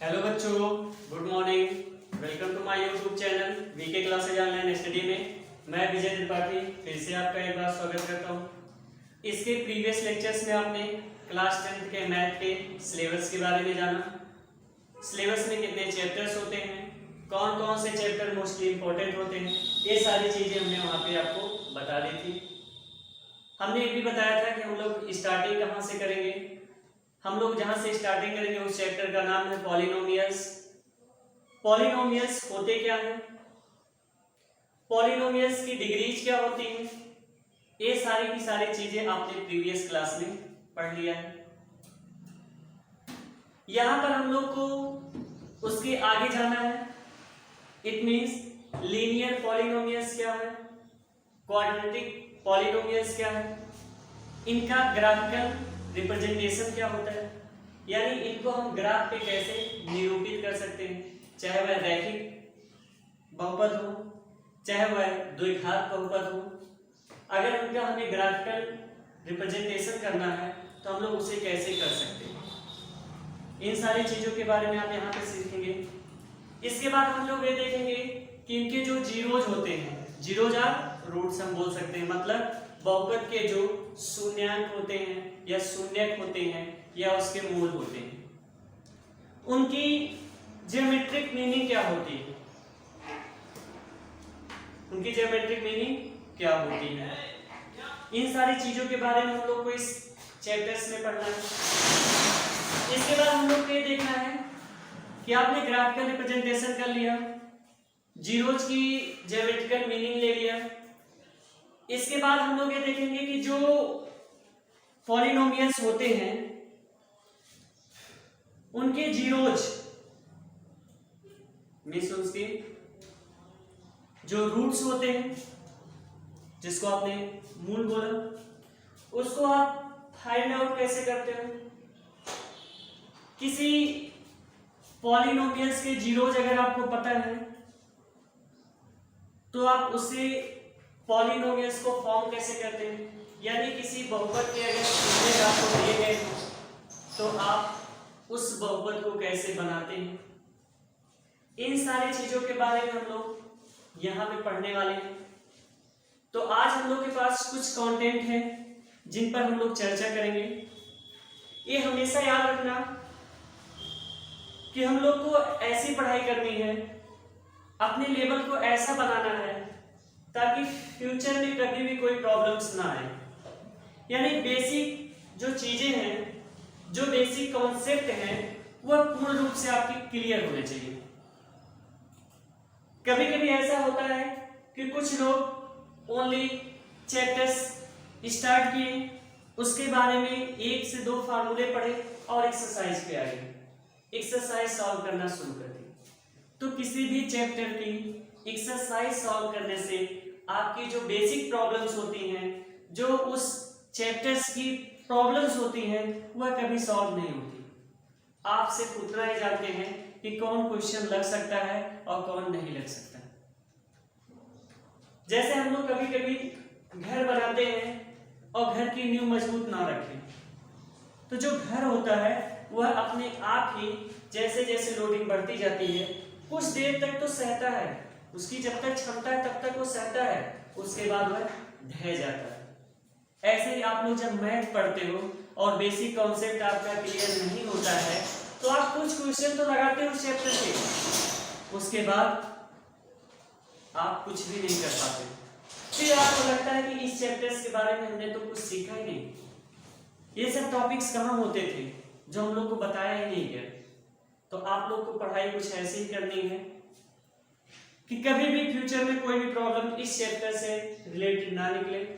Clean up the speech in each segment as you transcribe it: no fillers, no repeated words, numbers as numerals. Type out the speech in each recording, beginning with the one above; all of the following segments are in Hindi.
हेलो बच्चों, good morning. Welcome to my YouTube channel VK classes online study में मैं विजय त्रिपाठी फिर से आपका एक बार स्वागत करता हूं। इसके प्रीवियस लेक्चर्स में आपने क्लास 10th के मैथ के सिलेबस के बारे में जाना। सिलेबस में कितने चैप्टर्स होते हैं, कौन कौन से चैप्टर मोस्टली इंपॉर्टेंट होते हैं, ये सारी चीजें हमने वहाँ पे आपको बता दी थी। हमने ये भी बताया था कि हम लोग स्टार्टिंग कहाँ से करेंगे। हम लोग जहां से स्टार्टिंग करेंगे उस चैप्टर का नाम है पॉलिनोमियल्स। पॉलिनोमियल्स होते क्या हैं, पॉलिनोमियल्स की डिग्रीज क्या होती हैं, ये सारी की सारी चीजें आपने प्रीवियस क्लास में पढ़ लिया है। यहां पर हम लोग को उसके आगे जाना है। इट मींस लीनियर पॉलिनोमियल्स क्या है, क्वाड्रेटिक पॉलिनोमियल्स क्या है, इनका ग्राफिकल रिप्रेजेंटेशन क्या होता है, यानी इनको हम ग्राफ पे कैसे निरूपित कर सकते हैं, चाहे वह रैखिक बहुपद हो चाहे वह द्विघात बहुपद हो। अगर उनका हमें ग्राफिकल रिप्रेजेंटेशन करना है तो हम लोग उसे कैसे कर सकते हैं, इन सारी चीजों के बारे में आप यहाँ पे सीखेंगे। इसके बाद हम लोग ये देखेंगे कि इनके जो जीरोज होते हैं, जीरोज आर रूट्स हम बोल सकते हैं, मतलब बहुपद के जो शून्यांक होते हैं या शून्यक होते हैं या उसके मूल होते हैं, उनकी ज्योमेट्रिक मीनिंग क्या होती है, उनकी ज्योमेट्रिक मीनिंग क्या होती है, इन सारी चीजों के बारे में हम लोग को इस चैप्टर्स में पढ़ना है। इसके बाद हम लोग को ये देखना है कि आपने ग्राफिकल रिप्रेजेंटेशन कर लिया, जीरोज की ज्योमेट्रिकल मीनिंग ले लिया। इसके बाद हम लोग ये देखेंगे कि जो पॉलिनोमियल्स होते हैं उनके जीरोज मींस उसके जो रूट्स होते हैं, जिसको आपने मूल बोला, उसको आप फाइंड आउट कैसे करते हो। किसी पॉलिनोमियल्स के जीरोज अगर आपको पता है तो आप उसे पॉलिनोमियल्स को फॉर्म कैसे करते हैं, यानी किसी बहुपद के अगर शून्य आपको दिए गए तो आप उस बहुपद को कैसे बनाते हैं, इन सारी चीजों के बारे में हम लोग यहाँ पे पढ़ने वाले हैं। तो आज हम लोग के पास कुछ कंटेंट है जिन पर हम लोग चर्चा करेंगे। ये हमेशा याद रखना कि हम लोग को ऐसी पढ़ाई करनी है, अपने लेवल को ऐसा बनाना है ताकि फ्यूचर में कभी भी कोई प्रॉब्लम्स ना आए। यानी बेसिक जो चीजें हैं, जो बेसिक कॉन्सेप्ट हैं, वह पूर्ण रूप से आपके क्लियर होने चाहिए। कभी कभी ऐसा होता है कि कुछ लोग ओनली चैप्टर्स स्टार्ट किए, उसके बारे में 1 से 2 फार्मूले पढ़े और एक्सरसाइज पे आ गए, एक्सरसाइज सॉल्व करना शुरू कर दी। तो किसी भी चैप्टर की एक्सरसाइज सॉल्व करने से आपकी जो बेसिक प्रॉब्लम्स होती हैं, जो उस चैप्टर्स की प्रॉब्लम्स होती हैं, वह कभी सॉल्व नहीं होती। आप सिर्फ उतना ही जानते हैं कि कौन क्वेश्चन लग सकता है और कौन नहीं लग सकता। जैसे हम लोग कभी कभी घर बनाते हैं और घर की नींव मजबूत ना रखें, तो जो घर होता है वह अपने आप ही जैसे जैसे लोडिंग बढ़ती जाती है कुछ देर तक तो सहता है, उसकी जब तक क्षमता है तब तक वो सहता है, उसके बाद वह ढह जाता है। ऐसे ही आप लोग जब मैथ पढ़ते हो और बेसिक कॉन्सेप्ट आपका क्लियर नहीं होता है तो आप कुछ क्वेश्चन तो लगाते हो उस चैप्टर के, उसके बाद आप कुछ भी नहीं कर पाते, फिर आपको लगता है कि इस चैप्टर्स के बारे में हमने तो कुछ सीखा ही नहीं, ये सब टॉपिक्स कहाँ होते थे जो हम लोग को बताया ही नहीं गया। तो आप लोग को पढ़ाई कुछ ऐसी ही करनी है कि कभी भी फ्यूचर में कोई भी प्रॉब्लम इस चैप्टर से रिलेटेड ना निकले।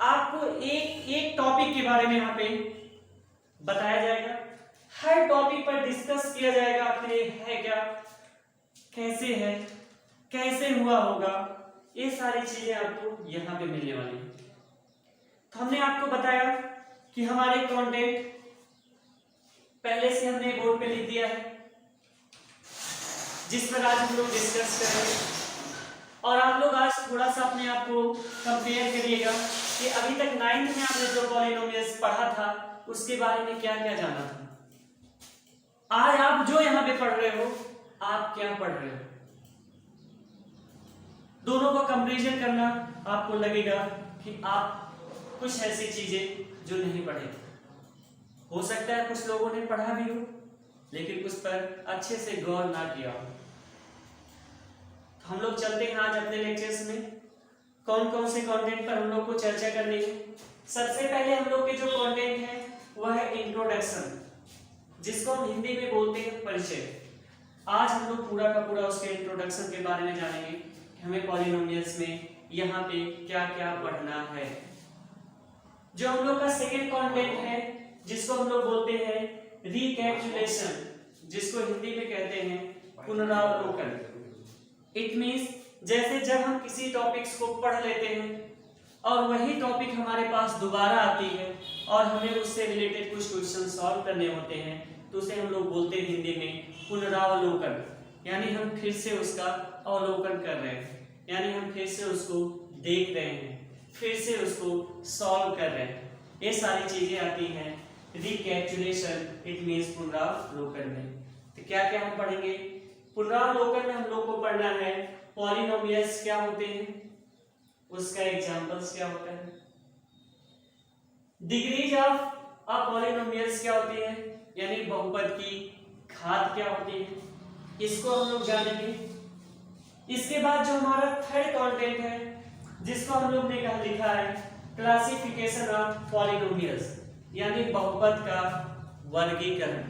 आपको एक एक टॉपिक के बारे में यहाँ पे बताया जाएगा, हर टॉपिक पर डिस्कस किया जाएगा, आपके लिए है क्या, कैसे है, कैसे हुआ होगा, ये सारी चीजें आपको यहाँ पे मिलने वाली है। तो हमने आपको बताया कि हमारे कंटेंट पहले से हमने बोर्ड पे लिख दिया है, जिस पर आज हम लोग डिस्कस करेंगे। और आप लोग आज थोड़ा सा अपने आप को कंपेयर करिएगा कि अभी तक 9th में आपने जो पॉलिनोमियल्स पढ़ा था उसके बारे में क्या क्या जाना था। आज आप जो यहां पे पढ़ रहे हो, आप क्या पढ़ रहे हो, दोनों को कंपैरिजन करना, आपको लगेगा कि आप कुछ ऐसी चीजें जो नहीं पढ़े। हो सकता है कुछ लोगों ने पढ़ा भी हो लेकिन उस पर अच्छे से गौर ना किया हो। हम लोग चलते हैं आज अपने लेक्चर्स में, कौन कौन से कंटेंट पर हम लोग को चर्चा करनी है। सबसे पहले हम लोग के जो कंटेंट है वह है इंट्रोडक्शन, जिसको हम हिंदी में बोलते हैं परिचय। आज हम लोग पूरा का पूरा उसके इंट्रोडक्शन के बारे में जानेंगे कि हमें पॉलिनोमियल्स में यहाँ पे क्या क्या पढ़ना है। जो हम लोग का सेकेंड कंटेंट है जिसको हम लोग बोलते हैं रिकैपिचुलेशन, जिसको हिंदी में कहते हैं पुनरावलोकन। इट मींस जैसे जब हम किसी टॉपिक्स को पढ़ लेते हैं और वही टॉपिक हमारे पास दोबारा आती है और हमें उससे रिलेटेड कुछ क्वेश्चन सॉल्व करने होते हैं, तो उसे हम लोग बोलते हैं हिंदी में पुनरावलोकन। यानी हम फिर से उसका अवलोकन कर रहे हैं, यानी हम फिर से उसको देख रहे हैं, फिर से उसको सॉल्व कर रहे हैं। ये सारी चीजें आती हैं रिकैपिचुलेशन, इट मींस पुनरावलोकन में। तो क्या क्या हम पढ़ेंगे पुनरावलोकन में? हम लोग को पढ़ना है पॉलिनोमियल्स क्या होते हैं, उसका एग्जांपल्स क्या होता है, डिग्रीज ऑफ अ पॉलिनोमियल्स क्या होती है, यानी बहुपद की घात क्या होती है, इसको हम लोग जानेंगे। इसके बाद जो हमारा थर्ड कंटेंट है जिसको हम लोग ने लिखा है क्लासिफिकेशन ऑफ पॉलिनोमियल्स, यानी बहुपद का वर्गीकरण।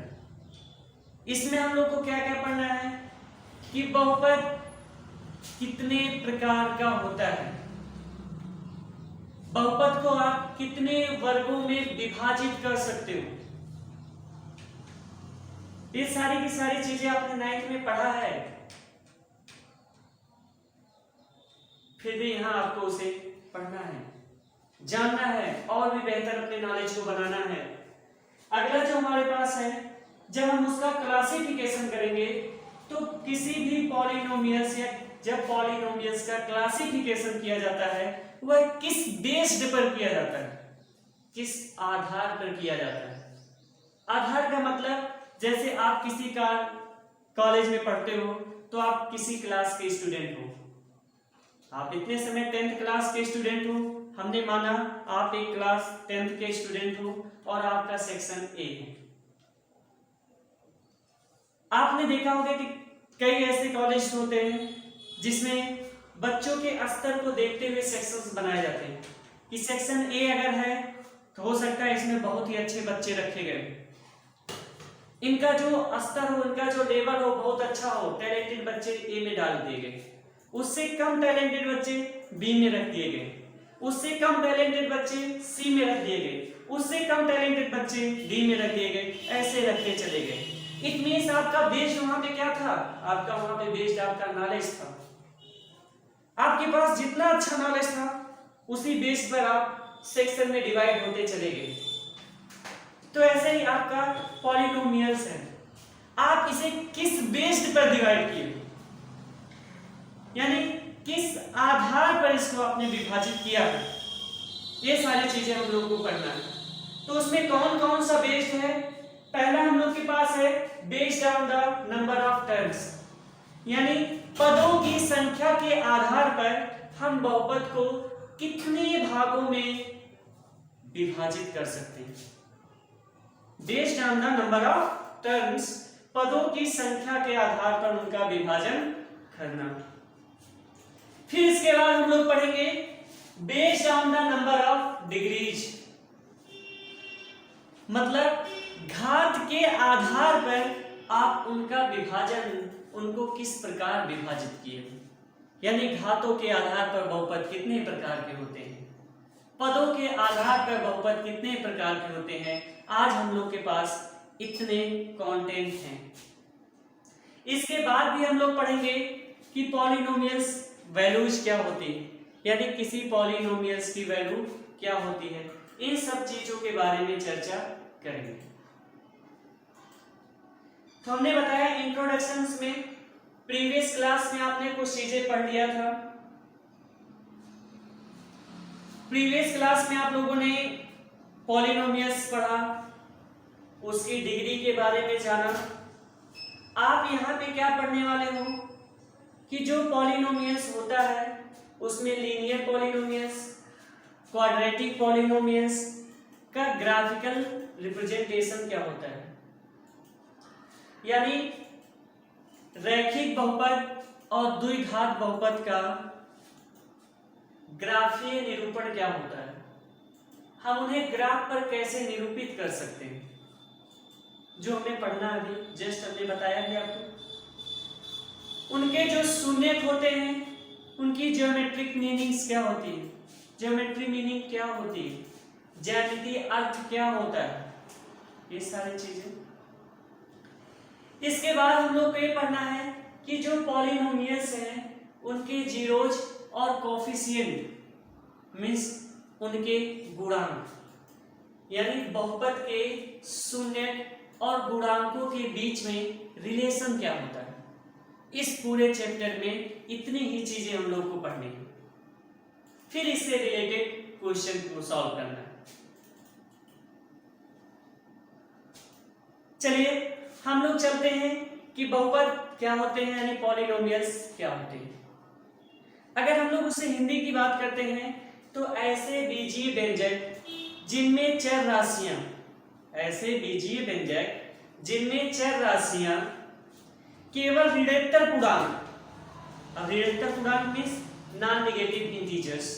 इसमें हम लोग को क्या क्या पढ़ना है कि बहुपद कितने प्रकार का होता है, बहुपद को आप कितने वर्गों में विभाजित कर सकते हो। ये सारी की सारी चीजें आपने 9th में पढ़ा है, फिर भी यहां आपको उसे पढ़ना है, जानना है और भी बेहतर अपने नॉलेज को बनाना है। अगला जो हमारे पास है, जब हम उसका क्लासिफिकेशन करेंगे तो किसी भी पॉलिनोमियल्स या जब पॉलिनोमियल्स का क्लासिफिकेशन किया जाता है वह किस बेस्ड पर किया जाता है, किस आधार पर किया जाता है। आधार का मतलब जैसे आप किसी का कॉलेज में पढ़ते हो तो आप किसी क्लास के स्टूडेंट हो, आप इतने समय 10th क्लास के स्टूडेंट हो, हमने माना आप एक क्लास 10th के स्टूडेंट हो और आपका सेक्शन ए है। आपने देखा होगा कि कई ऐसे कॉलेज होते हैं जिसमें बच्चों के स्तर को देखते हुए सेक्शंस बनाए जाते हैं कि सेक्शन ए अगर है तो हो सकता है इसमें बहुत ही अच्छे बच्चे रखे गए, इनका जो स्तर हो, इनका जो लेवल हो बहुत अच्छा हो, टैलेंटेड बच्चे ए में डाल दिए गए, उससे कम टैलेंटेड बच्चे बी में रख दिए गए, उससे कम टैलेंटेड बच्चे सी में रख दिए गए, उससे कम टैलेंटेड बच्चे डी में रख दिए गए, ऐसे रखते चले गए। इट मींस आपका बेस वहां पे क्या था, आपका वहां पे बेस्ड आपका नॉलेज था। आपके पास जितना अच्छा नॉलेज था उसी बेस पर आप सेक्शन में डिवाइड होते चले गए। तो ऐसे ही आपका पॉलिनोमियल्स है, आप इसे किस बेस्ड पर डिवाइड किए, यानी किस आधार पर इसको आपने विभाजित किया है, ये सारी चीजें हम लोग को पढ़ना है। तो उसमें कौन कौन सा बेस्ड है? पहला हम लोग के पास है based on the number of terms, यानी पदों की संख्या के आधार पर हम बहुपद को कितने भागों में विभाजित कर सकते हैं। Based on the number of terms, पदों की संख्या के आधार पर उनका विभाजन करना। फिर इसके बाद हम लोग पढ़ेंगे based on the number of degrees, मतलब घात के आधार पर आप उनका विभाजन, उनको किस प्रकार विभाजित किए, यानी घातों के आधार पर बहुपद कितने प्रकार के होते हैं, पदों के आधार पर बहुपद कितने प्रकार के होते हैं। आज हम लोग के पास इतने कंटेंट हैं। इसके बाद भी हम लोग पढ़ेंगे कि पॉलिनोमियल्स वैल्यूज क्या होती है, यानी किसी पॉलिनोमियल्स की वैल्यू क्या होती है। इन सब चीजों के बारे में चर्चा करेंगे। तो हमने बताया इंट्रोडक्शंस में, प्रीवियस क्लास में आपने कुछ चीजें पढ़ लिया था। प्रीवियस क्लास में आप लोगों ने पॉलिनोमियल्स पढ़ा, उसकी डिग्री के बारे में जाना, यहाँ पे क्या पढ़ने वाले हो कि जो पॉलिनोमियल्स होता है उसमें लीनियर पॉलिनोमियल्स, क्वाड्रेटिक पॉलिनोमियल्स का ग्राफिकल रिप्रेजेंटेशन क्या होता है, यानी रैखिक बहुपद और द्विघात बहुपद का ग्राफीय निरूपण क्या होता है, हम उन्हें ग्राफ पर कैसे निरूपित कर सकते हैं, जो हमें पढ़ना अभी जस्ट हमने बताया भी आपको। उनके जो शून्यक होते हैं उनकी ज्योमेट्रिक मीनिंग्स क्या होती है, ज्योमेट्री मीनिंग क्या होती है, ज्यामितीय अर्थ क्या होता है, ये सारी चीजें। इसके बाद हम लोग को ये पढ़ना है कि जो पॉलिनोमियल्स हैं उनके जीरोज और कोफिशिएंट मीन्स उनके गुणांक, यानी बहुपद के शून्यक और गुणांकों के बीच में रिलेशन क्या होता है। इस पूरे चैप्टर में इतनी ही चीजें हम लोग को पढ़नी है, फिर इससे रिलेटेड क्वेश्चन को सॉल्व करना है। चलिए हम लोग चलते हैं कि बहुपद क्या होते हैं, यानी पॉलिनोमियल्स क्या होते हैं। अगर हम लोग उससे हिंदी की बात करते हैं तो ऐसे बीजीय व्यंजक जिनमें चर राशियां, ऐसे बीजीय व्यंजक जिनमें चर राशियां केवल ऋणात्मक पूर्णांक, अब ऋणात्मक पूर्णांक means non negative integers,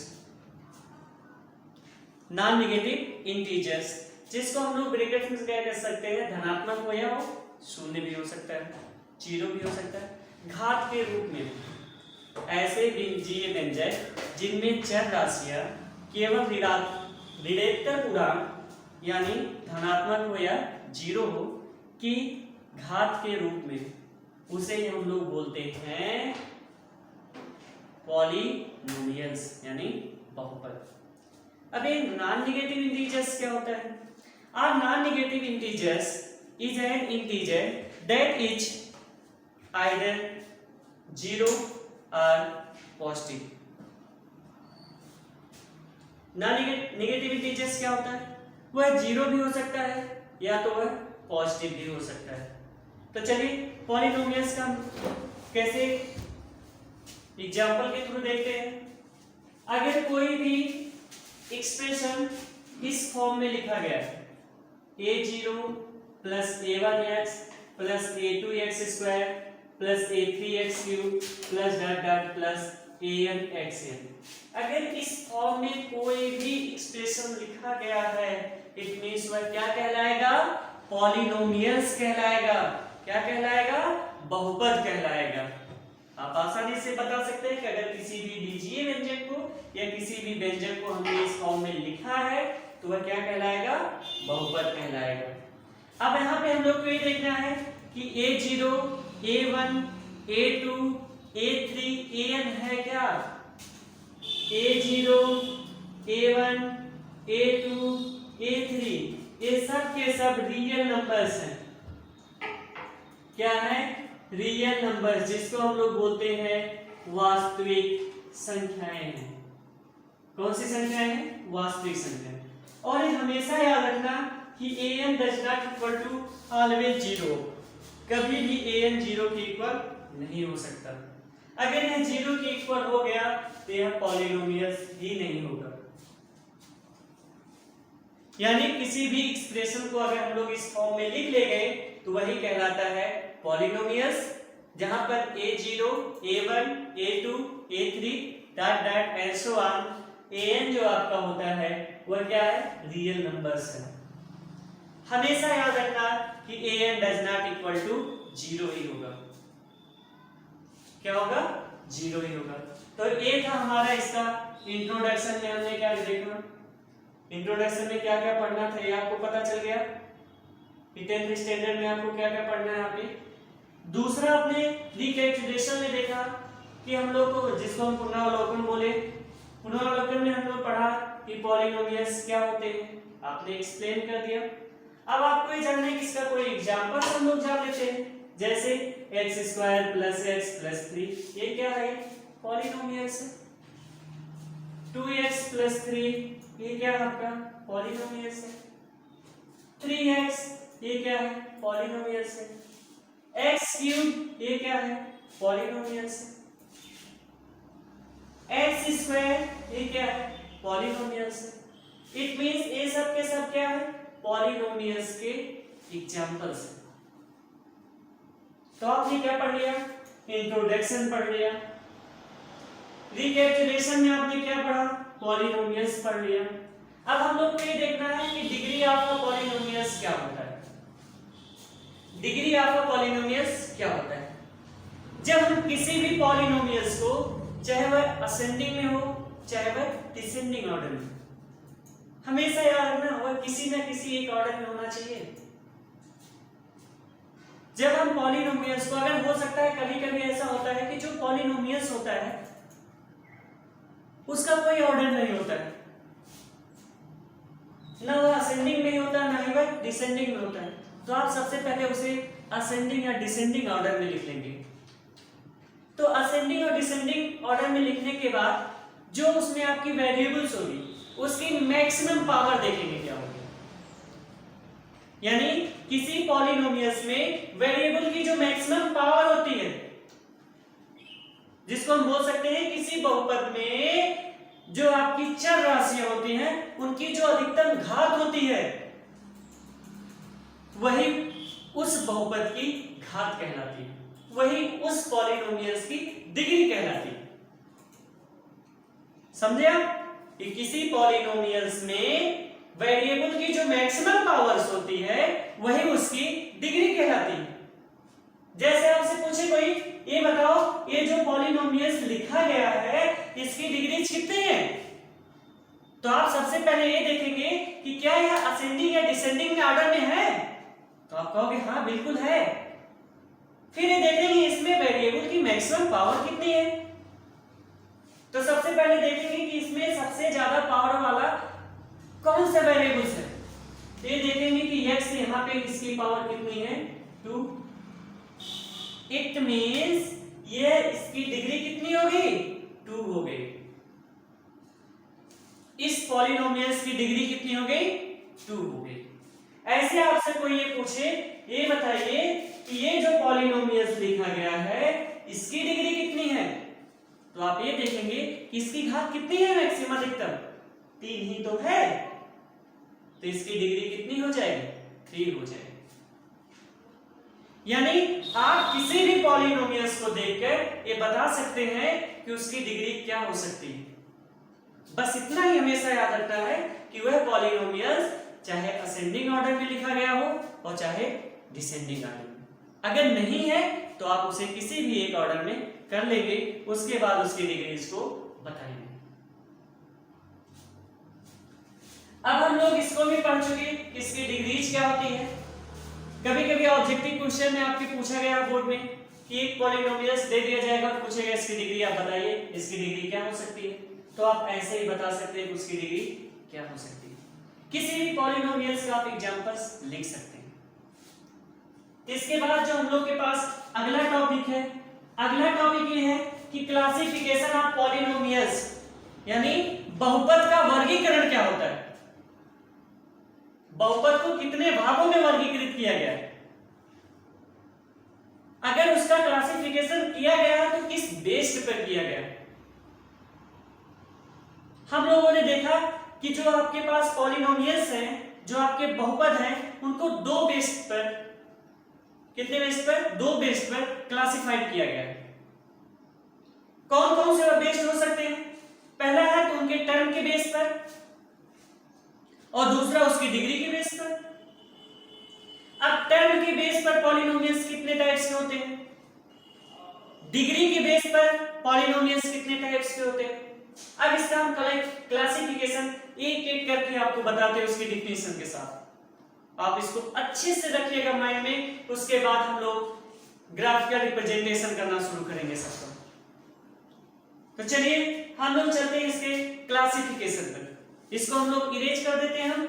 non negative integers जिसको हम लोग ब्रैकेट में क्या कर सकते हैं, धनात्मक हो या हो, शून्य भी हो सकता है, जीरो भी हो सकता है, घात के रूप में। ऐसे बीजीय व्यंजक जिनमें चर राशियां केवल ऋणात्मक पूर्णांक यानी धनात्मक हो या जीरो हो की घात के रूप में, उसे हम लोग बोलते हैं पॉलिनोमियल्स यानी बहुपद। अब ये नॉन नेगेटिव इंटीजर्स क्या होता है? Are non negative integers is an integer that is either zero or positive. Non negative integers क्या होता है? वह जीरो भी हो सकता है या तो वह पॉजिटिव भी हो सकता है। तो चलिए पॉलिनोमियल्स का कैसे एग्जाम्पल के थ्रू देखते हैं। अगर कोई भी एक्सप्रेशन इस फॉर्म में लिखा गया है a0 plus a1x plus a2x square plus a3x³ plus dot dot plus anxn, अगर इस फॉर्म में कोई भी एक्सप्रेशन लिखा गया है इट मींस वह क्या कहलाएगा? पॉलिनोमियल्स कहलाएगा। क्या कहलाएगा? बहुपद कहलाएगा। आप आसानी से बता सकते हैं कि अगर किसी भी बीजीय व्यंजक को या किसी भी व्यंजक को हमने इस फॉर्म में लिखा है तो वह क्या कहलाएगा? बहुपद कहलाएगा। अब यहाँ पे हम लोग को ये देखना है कि a0, a1, a2, a3, an है क्या? a0, a1, a2, a3 ये सब के सब रियल नंबर्स हैं। क्या है? रियल नंबर्स, जिसको हम लोग बोलते हैं वास्तविक संख्याएं हैं। कौन सी संख्याएं हैं? वास्तविक संख्याएं। और ये हमेशा याद रखना कि an does not equal to always zero, कभी भी an जीरो के इक्वल नहीं हो सकता। अगर यह जीरो के इक्वल हो गया तो यह पॉलिनोमियल्स ही नहीं होगा। यानी किसी भी एक्सप्रेशन को अगर हम लोग इस फॉर्म में लिख ले गए तो वही कहलाता है पॉलिनोमियल्स, जहां पर a0, a1, a2, a3 dot dot and so on, an जो आपका होता है वह क्या है? रियल नंबर्स है। हमेशा याद रखना कि an does not equal to zero ही होगा। क्या होगा? जीरो ही होगा। तो ये था हमारा इसका इंट्रोडक्शन में हमने क्या देखा, इंट्रोडक्शन में क्या क्या पढ़ना था ये आपको पता चल गया। 10th स्टैंडर्ड में आपको क्या क्या पढ़ना है यहाँ पे। दूसरा अपने रिकैपिटुलेशन में देखा कि हम लोग को, जिसको हम पुनरावलोकन बोले, पुनरावलोकन में हम लोग पढ़ा कि पॉलिनोमियल्स क्या होते हैं, आपने एक्सप्लेन कर दिया। अब आपको ये जानना है कि इसका कोई एग्जांपल हम लोग जान लेते हैं, जैसे x² + x + 3 ये क्या है? पॉलिनोमियल्स है। 2x + 3 ये क्या है? आपका पॉलिनोमियल्स है। 3x ये क्या है? पॉलिनोमियल्स है। एक्स क्यूब ये क्या है? पॉलिनोमियल्स है। एक्स स्क्वायर ये क्या है? पॉलिनोमियल्स है। इट मींस ये सब के सब क्या है? पॉलिनोमियल्स के एग्जांपल्स है। तो आपने क्या पढ़ लिया? इंट्रोडक्शन पढ़ लिया। रिकैपिचुलेशन में आपने क्या पढ़ा? पॉलिनोमियल्स पढ़ लिया। अब हम लोग को ये देखना है कि डिग्री ऑफ अ पॉलिनोमियल्स क्या होता है। डिग्री ऑफ अ पॉलिनोमियल्स क्या होता है? जब हम किसी भी पॉलिनोमियल्स को, चाहे वह असेंडिंग में हो चाहे वह डिसेंडिंग ऑर्डर में, हमेशा याद रखना वह किसी न किसी एक ऑर्डर में होना चाहिए। जब हम पॉलिनोमियल्स को, अगर हो सकता है कभी कभी ऐसा होता है कि जो पॉलिनोमियल्स होता है उसका कोई ऑर्डर नहीं होता है, ना वह असेंडिंग में होता है ना ही वह डिसेंडिंग में होता है, तो आप सबसे पहले उसे असेंडिंग या डिसेंडिंग ऑर्डर में लिख लेंगे। तो असेंडिंग और डिसेंडिंग ऑर्डर में लिखने के बाद जो उसमें आपकी वेरिएबल्स होगी उसकी मैक्सिमम पावर देखेंगे क्या होगी। यानी किसी पॉलिनोमियल्स में वेरिएबल की जो मैक्सिमम पावर होती है, जिसको हम बोल सकते हैं किसी बहुपद में जो आपकी चर राशियां होती हैं उनकी जो अधिकतम घात होती है वही उस बहुपद की घात कहलाती है, वही उस पॉलिनोमियल्स की डिग्री कहलाती है। समझे आप? कि किसी पॉलिनोमियल्स में वेरिएबल की जो मैक्सिमम पावर्स होती है वही उसकी डिग्री कहलाती है। जैसे आपसे पूछे कोई, ये बताओ ये जो पॉलिनोमियल्स लिखा गया है इसकी डिग्री कितनी है, तो आप सबसे पहले ये देखेंगे कि क्या यह असेंडिंग या डिसेंडिंग ऑर्डर में है, तो आप कहोगे हाँ बिल्कुल है। फिर ये देखेंगे इसमें वेरिएबल की मैक्सिमम पावर कितनी है, तो सबसे पहले देखेंगे कि इसमें सबसे ज्यादा पावर वाला कौन सा वेरिएबल्स है। तो ये देखेंगे कि x यहाँ पे इसकी पावर कितनी है? 2। इट मींस ये इसकी डिग्री कितनी होगी? 2 हो गई। इस पॉलिनोमियल्स की डिग्री कितनी हो गई? 2 हो गई। ऐसे आपसे कोई ये पूछे, ये बताइए कि ये जो पॉलिनोमियल्स लिखा गया है इसकी डिग्री कितनी है, तो आप ये देखेंगे कि इसकी घात कितनी है मैक्सिमम अधिकतम? 3 ही तो है, तो इसकी डिग्री कितनी हो जाएगी? 3 हो जाएगी। यानी आप किसी भी पॉलिनोमियल्स को देखकर ये बता सकते हैं कि उसकी डिग्री क्या हो सकती है। बस इतना ही हमेशा याद रखना है कि वह पॉलिनोमियल्स चाहे असेंडिंग ऑर्डर में लिखा गया हो और चाहे डिसेंडिंग ऑर्डर में, अगर नहीं है तो आप उसे किसी भी एक ऑर्डर में कर लेंगे, उसके बाद उसकी डिग्रीज को बताएंगे। अब हम लोग इसको भी पढ़ चुके, इसकी डिग्रीज क्या होती है। कभी कभी ऑब्जेक्टिव क्वेश्चन में आपके पूछा गया बोर्ड में कि एक पॉलिनोमियल्स दे दिया जाएगा और पूछेगा इसकी डिग्री आप बताइए, इसकी डिग्री क्या हो सकती है, तो आप ऐसे ही बता सकते हैं कि उसकी डिग्री क्या हो सकती है। किसी भी पॉलिनोमियल्स का आप एग्जांपल्स लिख सकते हैं। इसके बाद जो हम लोग के पास अगला टॉपिक है, अगला टॉपिक ये है कि क्लासिफिकेशन ऑफ पॉलिनोमियल्स, यानी बहुपद का वर्गीकरण क्या होता है। बहुपद को कितने भागों में वर्गीकृत किया गया है, अगर उसका क्लासिफिकेशन किया गया है तो किस बेस्ड पर किया गया है। हम लोगों ने देखा कि जो आपके पास पॉलिनोमियल्स हैं, जो आपके बहुपद हैं, उनको 2 बेस्ड पर, कितने बेस्ड पर? 2 बेस्ड पर क्लासिफाइड किया गया है। कौन कौन से बेस्ड हो सकते हैं? पहला है तो उनके टर्म के बेस पर, और दूसरा उसकी डिग्री के बेस पर। अब टर्म के बेस पर पॉलिनोमियल्स कितने टाइप्स के होते हैं, डिग्री के बेस पर पॉलिनोमियल्स कितने टाइप्स के होते हैं। अब इसका हम क्लासिफिकेशन एक एक करके आपको बताते हैं उसकी डिफिनेशन के साथ। आप इसको अच्छे से रखिएगा माइंड में, उसके बाद हम लोग ग्राफिकल रिप्रेजेंटेशन करना शुरू करेंगे सबका। तो चलिए हम लोग चलते हैं इसके क्लासिफिकेशन पर। इसको हम लोग इरेज कर देते हैं। हम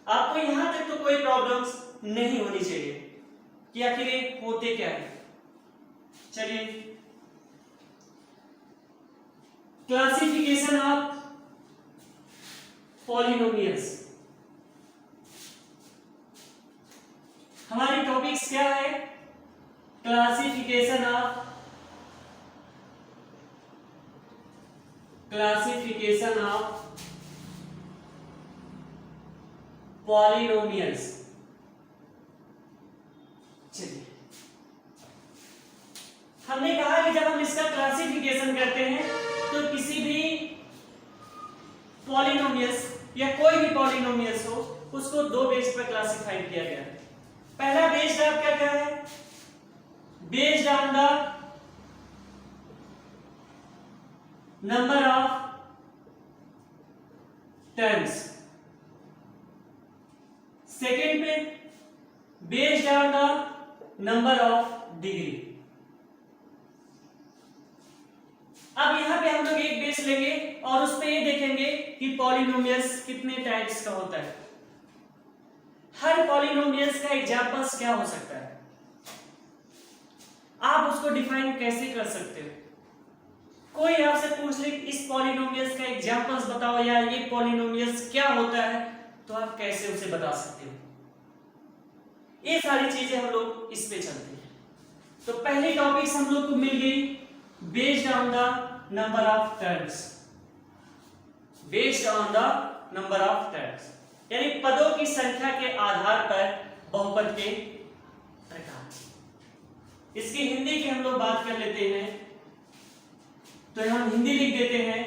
आपको यहां तक तो कोई प्रॉब्लम्स नहीं होनी चाहिए कि आखिर ये होते क्या है। चलिए, क्लासिफिकेशन ऑफ पॉलिनोमियल्स, हमारी टॉपिक्स क्या है? Classification of polynomials. चलिए, हमने कहा कि जब हम इसका क्लासिफिकेशन करते हैं तो किसी भी पॉलिनोमियल्स या कोई भी पॉलिनोमियल्स हो उसको दो बेस पर क्लासिफाई किया गया है। पहला बेस्ड आपका क्या है? Based on the number of terms. Second पे based on the number of degree. अब यहां पे हम लोग एक बेस लेंगे और उस पे ये देखेंगे कि पॉलिनोमियल्स कितने टाइप्स का होता है। हर पॉलिनोमियल्स का एग्जांपल्स क्या हो सकता है, आप उसको डिफाइन कैसे कर सकते हो। कोई आपसे पूछ ले इस पॉलिनोमियल्स का एग्जांपल्स बताओ या ये पॉलिनोमियल्स क्या होता है, तो आप कैसे उसे बता सकते हो। ये सारी चीजें हम लोग इस पे चलते हैं। तो पहली टॉपिक्स हम लोग को मिल गई based on the number of terms. Based on the number of terms यानी पदों की संख्या के आधार पर बहुपद के प्रकार। इसकी हिंदी की हम लोग बात कर लेते हैं, तो हम हिंदी लिख देते हैं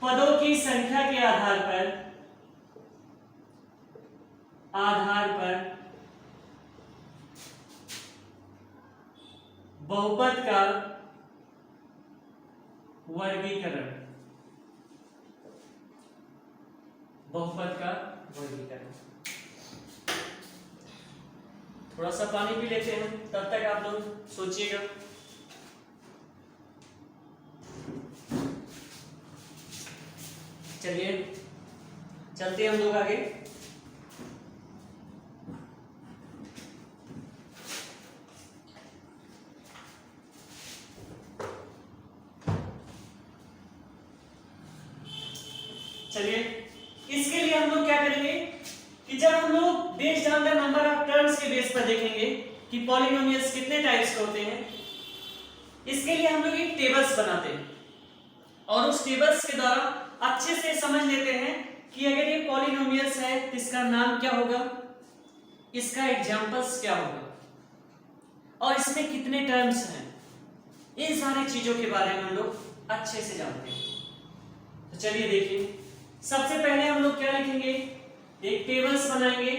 पदों की संख्या के आधार पर बहुपद का वर्गीकरण। बहुपद का वर्गीकरण। थोड़ा सा पानी पी लेते हैं, तब तक आप लोग सोचिएगा। चलिए चलते हैं हम लोग आगे। चलिए, इसके लिए हम लोग क्या करेंगे कि जब हम लोग based on the number of terms के बेस पर देखेंगे कि पॉलिनोमियल्स कितने टाइप्स के होते हैं, इसके लिए हम लोग एक टेबल्स बनाते हैं और उस टेबल्स के द्वारा अच्छे से समझ लेते हैं कि अगर ये पॉलिनोमियल्स है तो इसका नाम क्या होगा, इसका एग्जांपल्स क्या होगा और इसमें कितने टर्म्स हैं। इन सारी चीजों के बारे में हम लोग अच्छे से जानते हैं। तो चलिए देखिए, सबसे पहले हम लोग क्या लिखेंगे, एक टेबल्स बनाएंगे।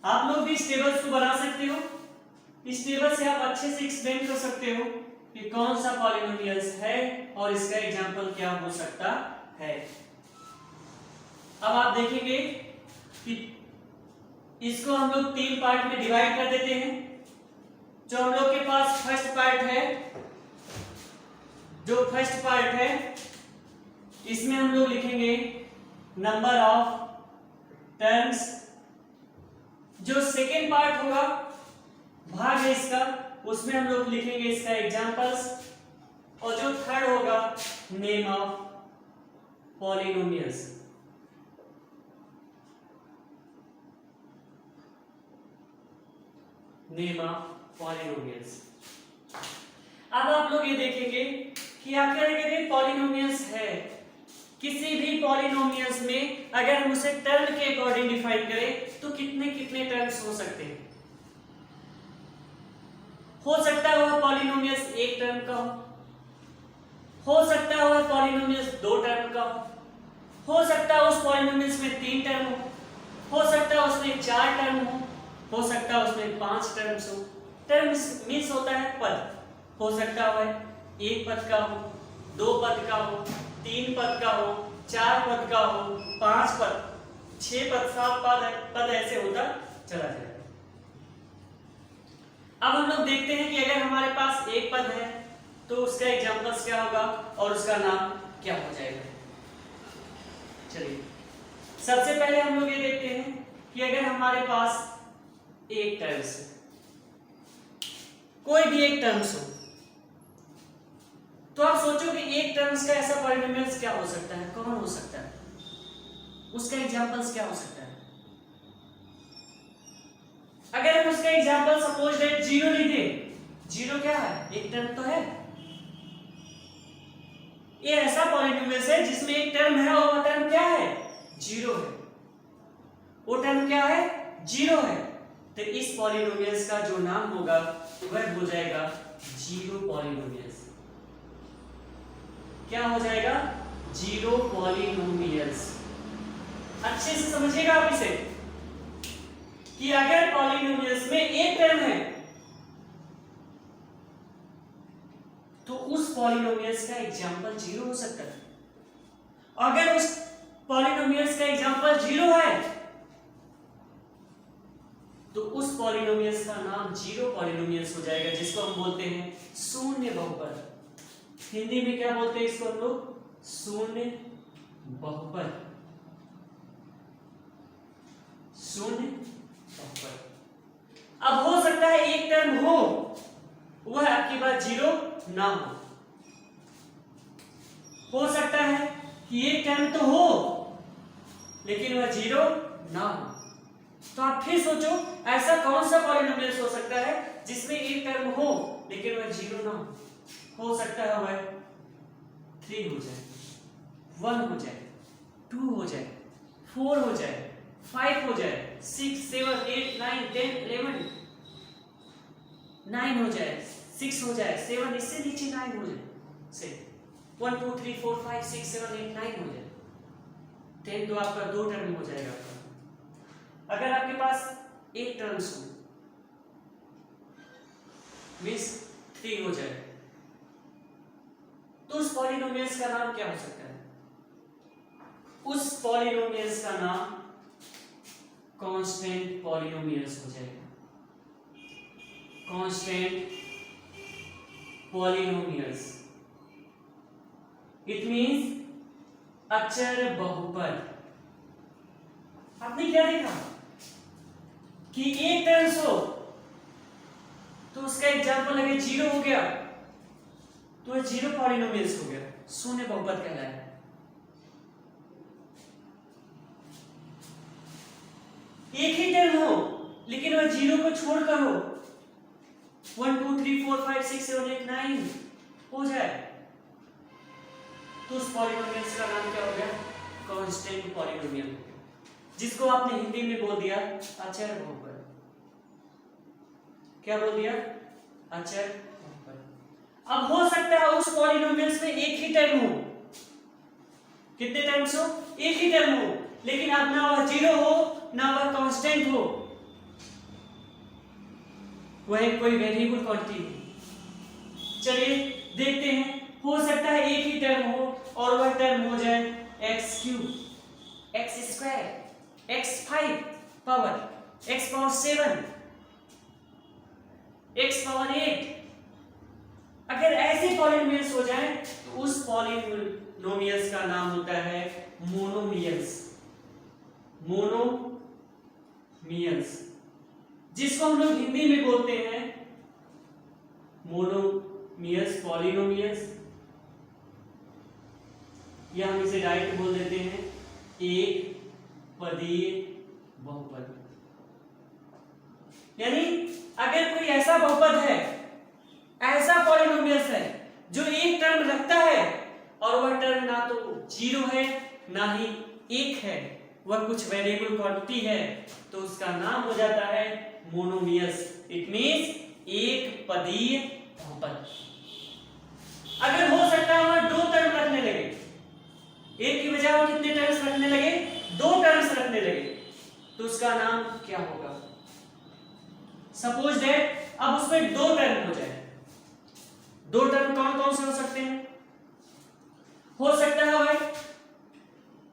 आप लोग भी इस टेबल्स को बना सकते हो। इस टेबल से आप अच्छे से एक्सप्लेन कर सकते हो कि कौन सा पॉलिनोमियल्स है और इसका एग्जांपल क्या हो सकता है। अब आप देखेंगे कि इसको हम लोग तीन पार्ट में डिवाइड कर देते हैं। जो हम लोग के पास फर्स्ट पार्ट है, इसमें हम लोग लिखेंगे नंबर ऑफ टर्म्स। जो सेकेंड पार्ट होगा, भाग है इसका, उसमें हम लोग लिखेंगे इसका एग्जांपल्स। और जो थर्ड होगा, name of polynomials. Name of polynomials. अब आप लोग ये देखेंगे कि आखिर अगर ये पॉलिनोमियल्स है, किसी भी पॉलिनोमियल्स में अगर हम उसे टर्म के अकॉर्डिंग डिफाइन करें तो कितने कितने टर्म्स हो सकते हैं। हो सकता है वह पॉलिनोमियल्स एक टर्म का हो सकता है वह पॉलिनोमियल्स दो टर्म का हो सकता है उस पॉलिनोमियल्स में तीन टर्म हो सकता है उसमें चार टर्म हो सकता है उसमें पांच टर्म्स हो। टर्म्स मींस होता है पद। हो सकता है एक पद का हो, दो पद का हो, तीन पद का हो, चार पद का हो, पांच पद, छह पद, सात पद ऐसे होता चला जाएगा। अब हम लोग देखते हैं कि अगर हमारे पास एक पद है तो उसका एग्जांपल्स क्या होगा और उसका नाम क्या हो जाएगा। चलिए, सबसे पहले हम लोग ये देखते हैं कि अगर हमारे पास एक टर्म्स है, कोई भी एक टर्म्स हो, तो आप सोचो कि एक टर्म्स का ऐसा पॉलिनोमियल्स क्या हो सकता है, कौन हो सकता है, उसका एग्जांपल्स क्या हो सकता है। अगर हम उसका एग्जांपल सपोज दैट 0 लेते, 0 क्या है, एक टर्म तो है। ये ऐसा पॉलिनोमियल है जिसमें एक टर्म है और वो टर्म क्या है, 0 है। वो टर्म क्या है, 0 है। तो इस पॉलिनोमियल्स का जो नाम होगा वह हो जाएगा जीरो पॉलिनोमियल्स। क्या हो जाएगा, जीरो पॉलिनोमियल्स। अच्छे से समझिएगा आप इसे कि अगर पॉलिनोमियल्स में एक टर्म है तो उस पॉलिनोमियल्स का एग्जांपल 0 हो सकता है। अगर उस पॉलिनोमियल्स का एग्जांपल 0 है तो उस पॉलिनोमियल्स का नाम जीरो पॉलिनोमियल्स हो जाएगा, जिसको हम बोलते हैं शून्य बहुपद। हिंदी में क्या बोलते हैं इसको हम लोग, शून्य बहुपद। शून्य बहुपद। अब हो सकता है एक टर्म हो वह आपकी बात 0 ना हो सकता है कि एक टर्म तो हो लेकिन वह 0 ना हो। तो आप फिर सोचो ऐसा कौन सा पॉलिनोमियल हो सकता है जिसमें एक टर्म हो लेकिन वह 0 ना हो सकता है वह 3 हो जाए, 1 हो जाए, 2 हो जाए, 4 हो जाए, 5 हो जाए, 6 7 8 9 10 11 9 हो जाए, 6 हो जाए, 7 इससे नीचे 9 हो जाए, से 1 2 3 4 5 6 7 8 9 हो जाए, 10 तो आपका 2 टर्म हो जाएगा आपका। अगर आपके पास एक टर्म्स हो मींस 3 हो जाए तो उस पॉलिनोमियल्स का नाम क्या हो सकता है, उस पॉलिनोमियल्स का नाम कांस्टेंट पॉलिनोमियल्स हो जाएगा। कांस्टेंट पॉलिनोमियल्स इट मींस अचर बहुपद। आपने क्या देखा कि एक टर्म्स हो तो उसका एग्जांपल अगर 0 हो गया तो वह जीरो पॉलिनोमियल्स हो गया, शून्य बहुपद कहलाया। एक ही टर्म हो लेकिन वह 0 को छोड़कर हो, 1 2 3 4 5 6 7 8 9 हो जाए तो उस पॉलिनोमियल्स का नाम क्या हो गया, कांस्टेंट पॉलिनोमियल हो गया, जिसको आपने हिंदी में बोल दिया अचर बहुपद। क्या बोल दिया, अचर बहुपद। अब हो सकता है उस पॉलिनोमियल्स में एक ही टर्म हो, कितने टर्म्स हो, एक ही टर्म हो, लेकिन अब ना वह 0 हो ना वह कांस्टेंट हो, वह कोई वेरिएबल क्वांटिटी हो। चलिए देखते हैं, हो सकता है एक ही टर्म हो और वह टर्म हो जाए x3 x2 x5 power x power 7 x power 8। अगर ऐसे पॉलिनोमियल्स हो जाएं तो उस पॉलिनोमियल्स का नाम होता है मोनोमियल्स। मोनोमियल्स जिसको हम लोग हिंदी में बोलते हैं मोनोमियल्स पॉलिनोमियल्स, या हम इसे डायरेक्ट बोल देते हैं एक पदीय बहुपद। यानी अगर कोई ऐसा बहुपद है, ऐसा पॉलिनोमियल्स है जो एक टर्म रखता है और वह टर्म ना तो 0 है ना ही 1 है, वह कुछ वेरिएबल क्वांटिटी है, तो उसका नाम हो जाता है मोनोमियल्स। इट मींस एक पदीय बहुपद। अगर हो सकता है वह 2 टर्म रखने लगे, एक की बजाय वो कितने टर्म्स रखने लगे, 2 टर्म्स रखने लगे, तो उसका नाम क्या होगा। सपोज दैट अब उसमें 2 टर्म हो जाए, 2 टर्म कौन कौन से हो सकते हैं, हो सकता है वह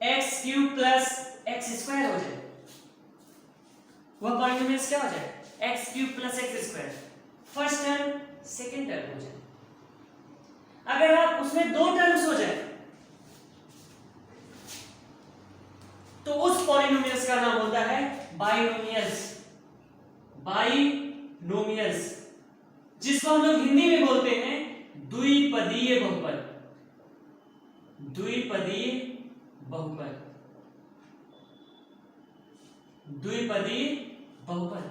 x³ प्लस x² हो जाए, वह पॉलिनोमियल्स क्या हो जाए, x³ plus x², first term second term हो जाए। अगर आप उसमें 2 टर्म्स हो जाए तो उस पॉलिनोमियल्स का नाम होता है बाइनोमियल्स। बाइनोमियल्स जिसको हम लोग हिंदी में बोलते हैं द्विपदीय बहुपद। द्विपदीय बहुपद, द्विपदीय बहुपद।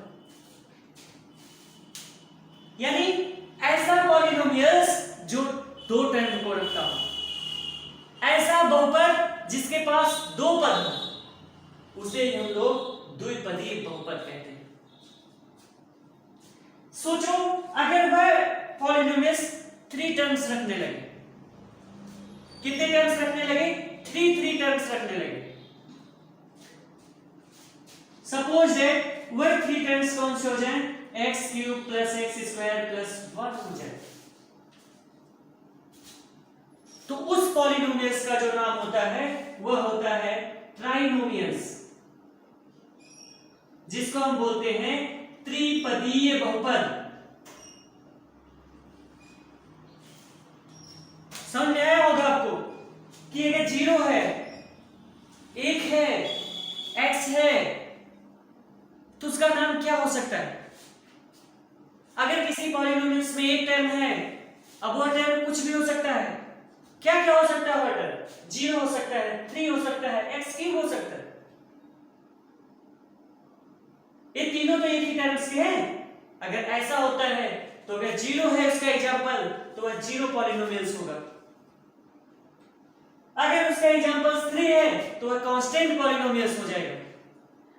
यानी ऐसा पॉलिनोमियल्स जो दो टर्म को रखता हो, ऐसा बहुपद जिसके पास दो पद हो, उसे हम लोग द्विपदीय बहुपद कहते हैं। सोचो अगर वह पॉलिनोमियल्स 3 टर्म्स रखने लगे, कितने टर्म्स रखने लगे? 3 टर्म्स रखने लगे। सपोज दैट वह 3 टर्म्स कौन से हो जाए? X cube plus x square plus 1 हो जाए। तो उस पॉलिनोमियल्स का जो नाम होता है वह होता है ट्राइनोमियल्स, जिसको हम बोलते हैं त्रिपदीय बहुपद। समझ में आया होगा आपको कि अगर 0 है, 1 है, x है, तो उसका नाम क्या हो सकता है? अगर किसी पॉलिनोमियल्स में एक टर्म है, अब वह टर्म कुछ भी हो सकता है। क्या क्या हो सकता है? वह टर्म 0 हो सकता है, 3 हो सकता है, x क्यूब हो सकता है। ये तीनों तो एक ही टर्म्स के हैं। अगर ऐसा होता है तो अगर 0 है उसका एग्जांपल, तो वह 0 पॉलिनोमियल्स होगा। अगर उसका एग्जांपल 3 है तो वह कांस्टेंट पॉलिनोमियल्स हो जाएगा।